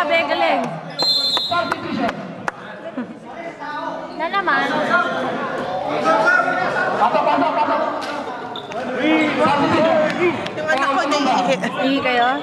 Grabe, galing. Na naman. Pasok. Yung anak ko naiihi. Ihi kayo?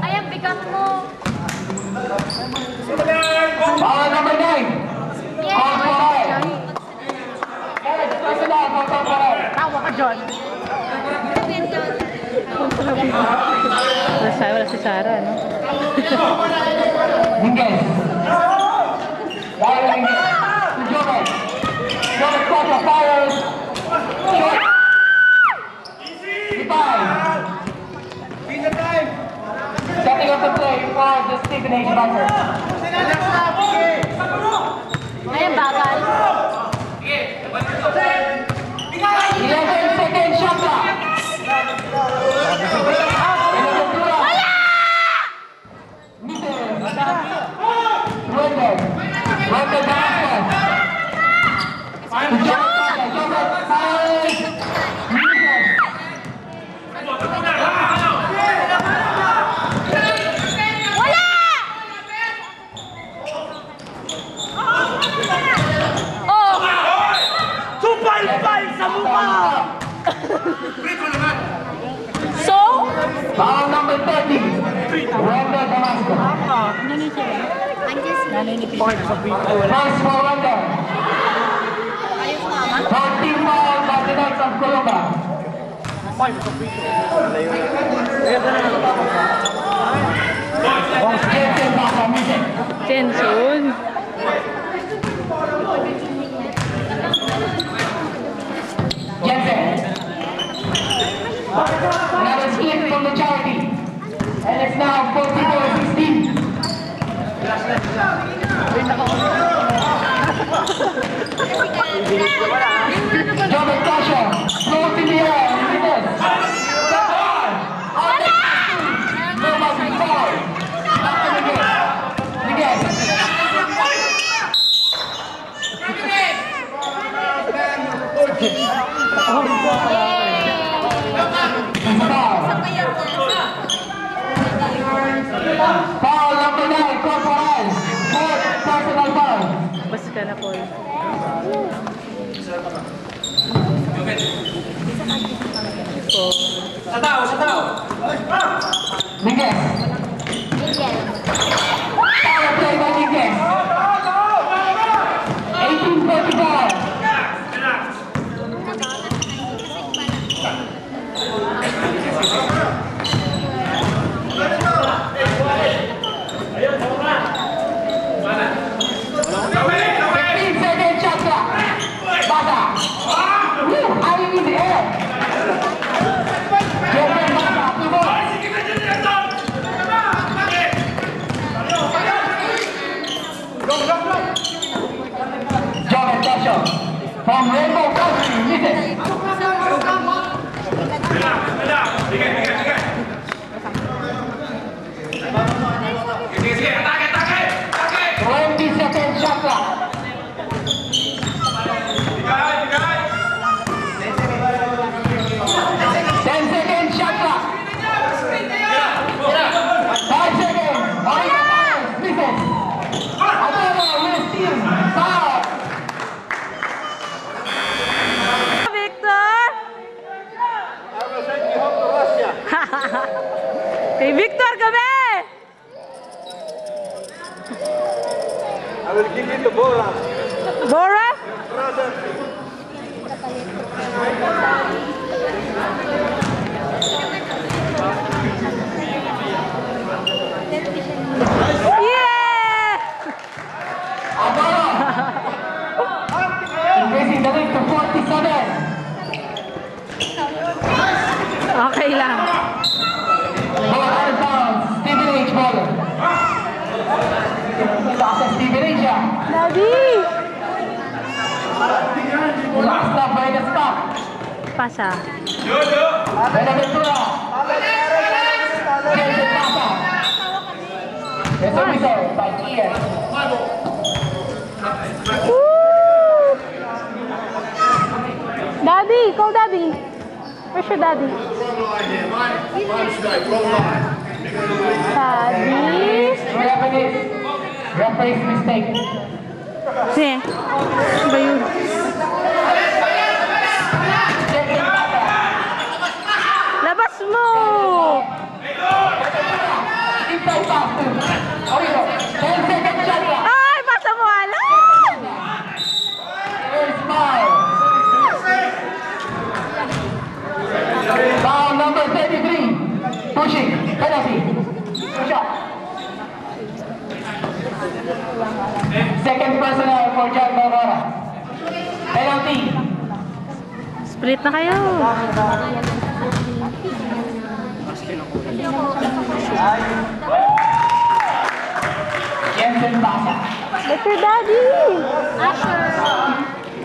Ay, ang bigat mo. Bawal number 9. Tawa ka, John. Wala si Sarah, no? Miguel. Dahil Joven. Joven Costa fires. Shot. Goodbye. Setting up the play for the Stephen H. Bunker. Ay, ang bagal. 11 seconds shot clock. Wala! Wendell Basket. Joven fires. Wala! Oh! Supal-pal sa mukha! So? Foul number 30. Wendell Damasco. First for Wendell. 14 foul by the Knights of Colomba. Jensen Baka, music. Tension. Jensen. Another skip from the charity. And it's now 44-16. Joven Tasha. Float in the air. Miss. Nobody foul. Miguel. Foul number 9, Corporal. Fourth personal foul. Basta ka na, Paul. Sa tao. Miguel. Power play by Miguel. 18-45. From Rainbow Country, misses. 20-second shot clock. 10 seconds shot clock. 5 seconds. Misses. Adela will steal. Foul. Victor! Kay Victor kami! I will give you the Bora. Bora? Brother. Yeah! Increasing the lead to 47. Okay lang. Ball out of bounds. Stephen H. Baller. Toss at Stephen H. Daddy! Pasa. Buenaventura. Jensen Pasa. Ese whistle by Ian. Daddy, call daddy. Where's your daddy? Daddy? Referee's mistake. Eh, ano ba yun? Jensen Pasa. Labas mo! Inside pass to Origo. 10 seconds shot clock. Ay, pasa mo, ala! Here's foul. Foul number 33. Pushing. Penalty. Shot. Second personal for John Barora. Penalty. Split na kayo. Jensen Pasa. That's your daddy!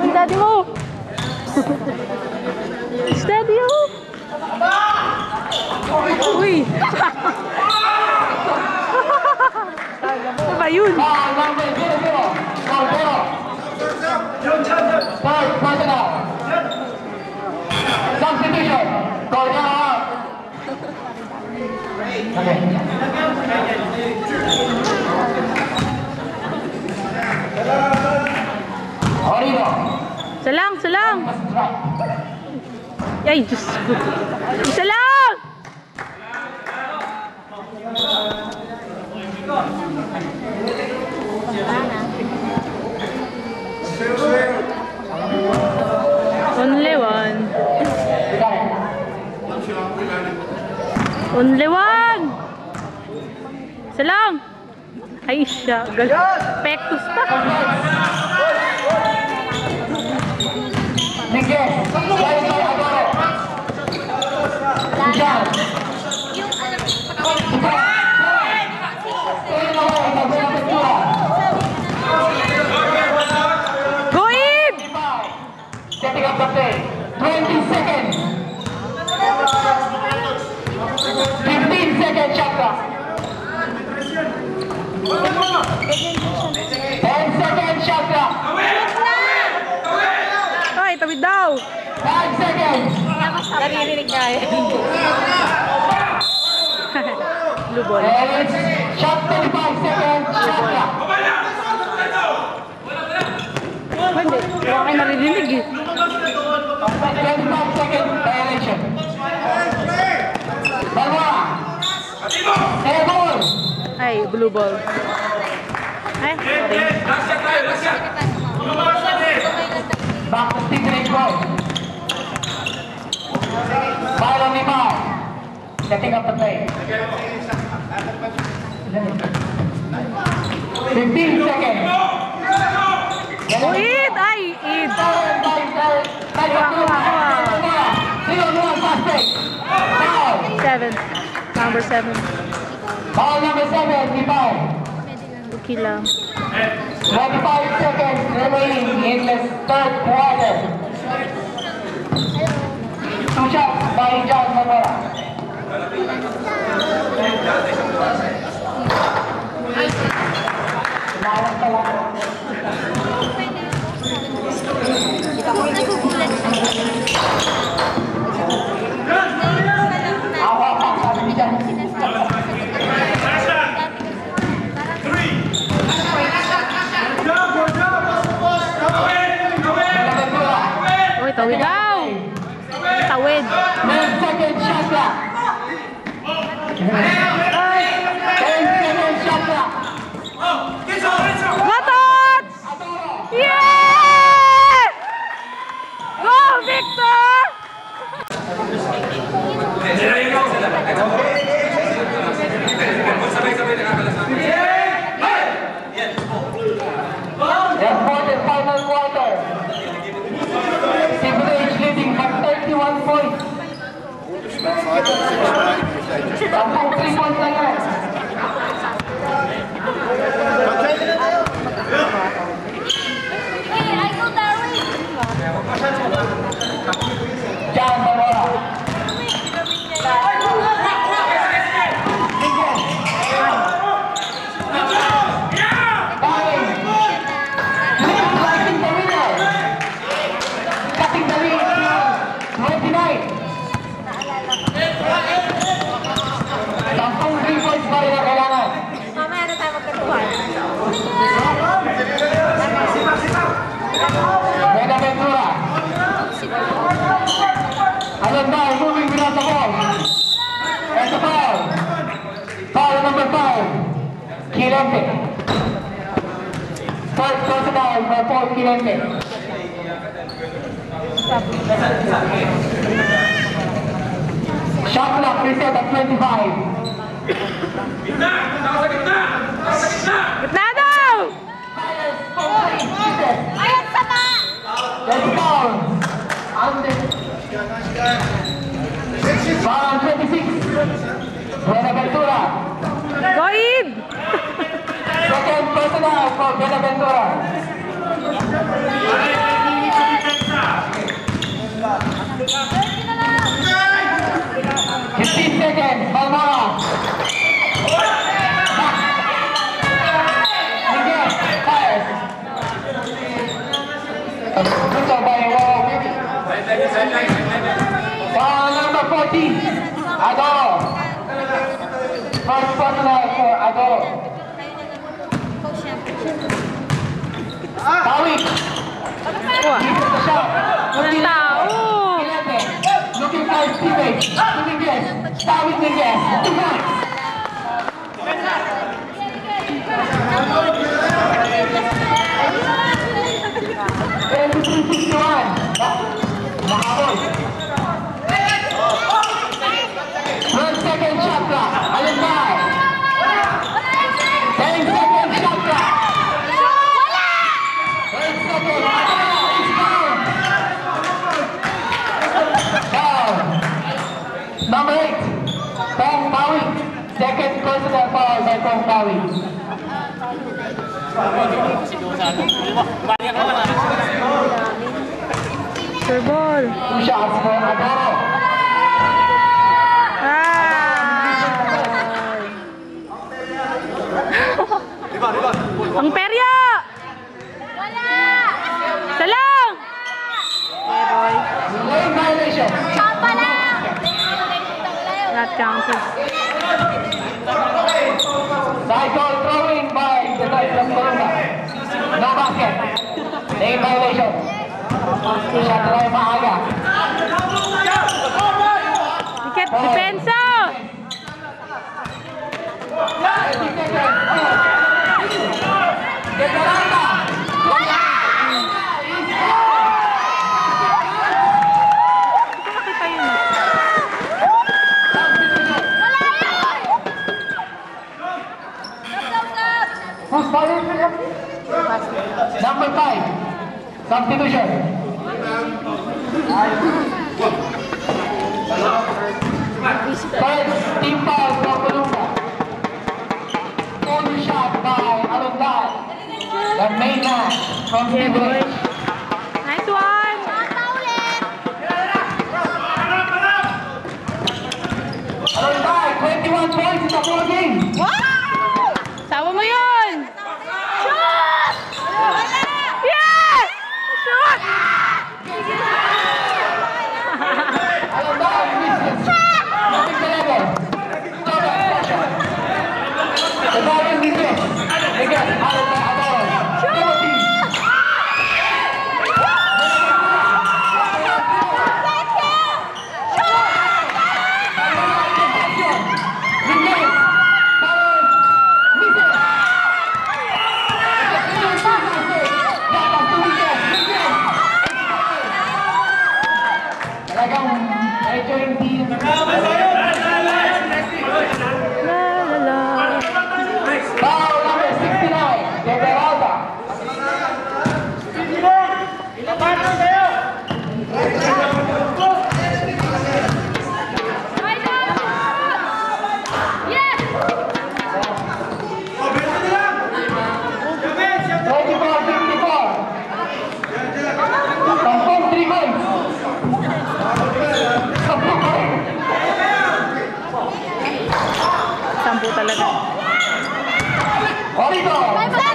Ang daddy mo! It's daddy mo! Uy! Ano ba yun? Foul number 00. Cordero. Third personal. Substitution. Cordero out. Okay. Origo. Salang, salang! Strike. Ay, Diyos ko. Isa lang! Only one. You got it. Only one! Isa lang! Ay, siya. Pektus pa. Miguel. Slide by Adoro. Michal. Go in! Setting up the play. 20 seconds. 15 seconds shot clock. 10 seconds shot clock. Ay, tawid daw. 5 seconds. Naririnig nga eh. Blue ball. And it's shot 35 seconds shot clock. Hindi. Wala kayo naririnig eh. 25 seconds violation. Balboa. Air ball. Ay, blue ball. Ay, sorry. Back to stick range ball. Ball on the ball. Setting up the play. 15 seconds. Oh, Id! Ay, Id! Foul. 7. Number 7. Ball number 7, rebound. Okay lang. 25 seconds remaining in the third quarter. 2 shots by John Zamora. Malas ka lang. Awa pa, sabi ni John. Uy, tawid daw! Tawid! 10 seconds shot clock. 10 seconds shot clock. Matot! Yeah! Go, Victor! And for the final quarter, Simple H leading by 31 points. Tampang 3 points lang yan. Quilente. First personal for Paul Quilente. Shot clock reset at 25. Gitna daw! Ayun sama! Let's go. Foul 26. Buenaventura. Go in! Second personal for Buenaventura. Fifteen seconds, Balmora. Miguel, fires. Gusto by Wow. Foul number 14, Adoro. First personal for Adoro. Tawik. Wah, The shot. walang tao! Looking for his teammates. Dominguez. Tawik Dominguez. 2 points. Mahabol. 1 second shot clock. Ayun ba? 10 second shot clock. 8 second. It's down. Foul. Number 8. Tong Pawi. Second personal foul by Tong Pawi. Sir ball. 2 shots for Adoro. Ang perya! Wala! Salang! Lane violation. Chapa lang! Not counted. Cycle throwing by the side of Corona. No basket. Lane violation. Shot try maaga. Wicket, depensa! 30 seconds. Detalanta. Nakita yun. Wala yun! Who's calling? Number 5. Substitution. First team foul for Columba. Full shot by Alundal. The main man from Yeah, boy. Sydney. Nice one! Mata ulit! Alundal, 21 points in the ball game. Wow! Sawa mo yun! Shoot! Wala! Yes! Shoot! Alundal misses. Nothing to level. Cover, pressure. The ball is misses. Again, Alundal, Adoro. Timothy. Talagang medyo hindi La la la. foul number 69, De Peralta. Yes! 24-54. Tampong 3 points. Tampong points. Sampu talaga. Orito. Let's go!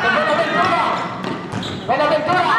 Buenaventura. Buenaventura.